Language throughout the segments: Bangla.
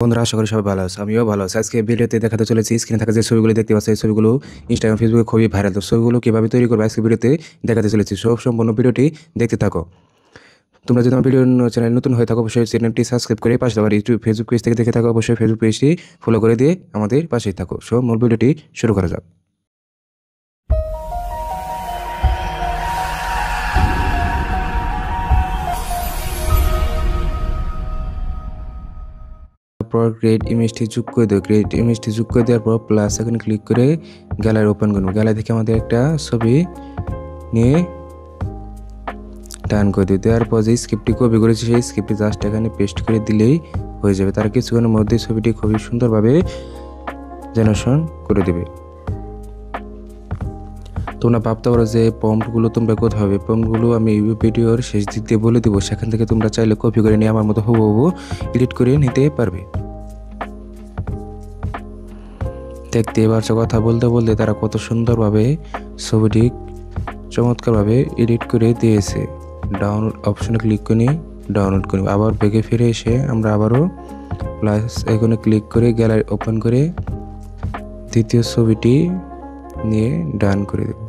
বন্ধুরা আশা করি সবাই ভালো আছে, আমিও ভালো আছি। আজকে ভিডিওতে দেখাতে চলেছি স্ক্রিনে থাকা যে ছবিগুলো দেখতে পাচ্ছি, এই ছবিগুলো ইনস্টাগ্রাম ফেসবুকে খুবই ভাইরাল। তো ছবিগুলো কীভাবে তৈরি করবে আজকে ভিডিওতে দেখাতে চলেছি। সম্পূর্ণ ভিডিওটি দেখতে থাকো। তোমরা যদি আমার ভিডিও চ্যানেল নতুন হয়ে থাকো অবশ্যই চ্যানেলটি সাবস্ক্রাইব করে পাশে থাকো। ইউটিউব ফেসবুক পেজ থেকে দেখে থাকো অবশ্যই ফেসবুক পেজটি ফলো করে দিয়ে আমাদের পাশেই থাকো। মূল ভিডিওটি শুরু করা যাক। তারপর ক্রিয়েট ইমেজটি যোগ করে দেবো। ক্রিয়েট ইমেজটি যোগ করে দেওয়ার পর প্লাস এখানে ক্লিক করে গ্যালারি ওপেন করবো। গ্যালারি থেকে আমাদের একটা ছবি নিয়ে টান করে দিই। দেওয়ার পর যে স্ক্রিপ্টটি কপি করেছি সেই স্ক্রিপ্টটি জাস্ট এখানে পেস্ট করে দিলেই হয়ে যাবে। তার কিছুক্ষণের মধ্যে ছবিটি খুবই সুন্দরভাবে জেনারেশন করে দেবে। তোমরা ভাবতে পারো যে প্রম্পটগুলো তোমরা কোথায় হবে। প্রম্পটগুলো আমি ভিডিওর শেষ দিক দিয়ে বলে দেবো, সেখান থেকে তোমরা চাইলে কপি করে নিয়ে আমার মতো হুবহু এডিট করে নিতে পারবে। দেখতে পারছো, কথা বলতে বলতে তারা কত সুন্দরভাবে ছবিটি চমৎকারভাবে এডিট করে দিয়েছে। ডাউনলোড অপশনে ক্লিক করে ডাউনলোড করি। আবার ব্যাকে ফিরে এসে আমরা আবারও প্লাস এখানে ক্লিক করে গ্যালারি ওপেন করে দ্বিতীয় ছবিটি নিয়ে ডান করে দেব।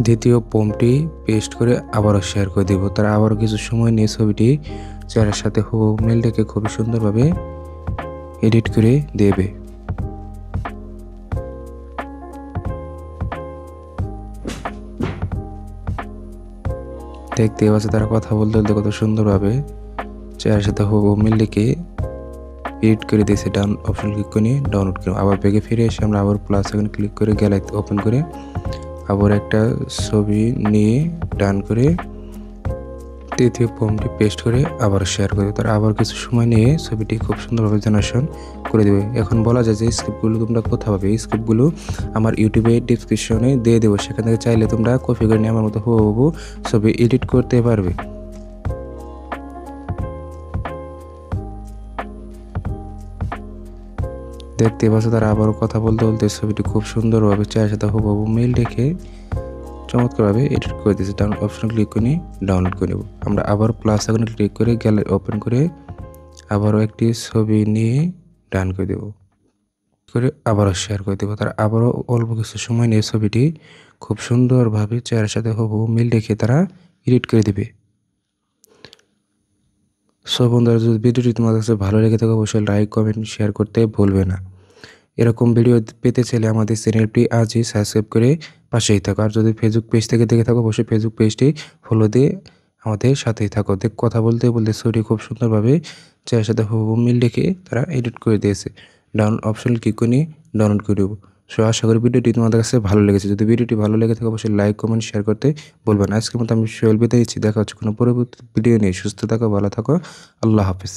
দ্বিতীয় প্রম্পটটি পেস্ট করে আবারও শেয়ার করে দেব। তারা আবারও কিছু সময় নিয়ে ছবিটি চেহারার সাথে হুবহু মিল রেখে খুবই সুন্দরভাবে এডিট করে দেবে। দেখতে পাচ্ছি তারা কথা বলতে বলতে কত সুন্দরভাবে চেহারার সাথে হুবহু মিল রেখে এডিট করে দিয়েছে। ডাউন অপশন ক্লিক করে ডাউনলোড করব। আবার ব্যাগে ফিরে এসে আমরা আবার প্লাস এখানে ক্লিক করে গ্যালারি ওপেন করে আবার একটা ছবি নিয়ে ডান করে তৃতীয় প্রম্পটটি পেস্ট করে আবার শেয়ার করে দেবে। তারা আবার কিছু সময় নিয়ে ছবিটি খুব সুন্দরভাবে জেনারেশন করে দেবে। এখন বলা যায় যে স্ক্রিপ্টগুলো তোমরা কোথাও পাবে। এই স্ক্রিপ্টগুলো আমার ইউটিউবে ডিসক্রিপশনে দিয়ে দেবো, সেখান থেকে চাইলে তোমরা কপি করে নিয়ে আমার মতো হুবহু ছবি এডিট করতে পারবে। দেখতে পাচ্ছ তারা আবারও কথা বলতে বলতে ছবিটি খুব সুন্দরভাবে চেহারার সাথে হুবহু মিল রেখে চমৎকারভাবে এডিট করে দিয়েছে। ডাউনলোড অপশন ক্লিক করে ডাউনলোড করে নেব। আমরা আবার প্লাস আইকনে ক্লিক করে গ্যালারি ওপেন করে আবারও একটি ছবি নিয়ে ডান করে দেব, করে আবারও শেয়ার করে দেবো। তারা আবারও অল্প কিছু সময় নিয়ে ছবিটি খুব সুন্দরভাবে চেহারার সাথে হুবহু মিল রেখে তারা এডিট করে দেবে। বন্ধুরা, যদি ভিডিওটি তোমার কাছে ভালো লেগে থাকে অবশ্যই লাইক কমেন্ট শেয়ার করতে ভুলবে না। এরকম ভিডিও পেতে চাইলে আমাদের চ্যানেলটি আজই সাবস্ক্রাইব করে পাশেই থাকো। আর যদি ফেসবুক পেজ থেকে দেখে থাকো অবশ্যই ফেসবুক পেজটি ফলো দিয়ে আমাদের সাথেই থাকো। কথা বলতে বলতে ছবিটি খুব সুন্দরভাবে চেহারার সাথে হুবহু মিল রেখে তারা এডিট করে দিয়েছে। ডাউনলোড অপশন ক্লিক করে ডাউনলোড করে দেবো। আশা করি ভিডিওটি তোমাদের কাছে ভালো লেগেছে। যদি ভিডিওটি ভালো লেগে থাকে অবশ্যই লাইক কমেন্ট শেয়ার করতে বলবেন না। আজকের মতো আমি সোহেল বিদায় নিচ্ছি। দেখা হচ্ছে কোনো পরবর্তী ভিডিও নিয়ে। সুস্থ থাকো, ভালো থাকো, আল্লাহ হাফেজ।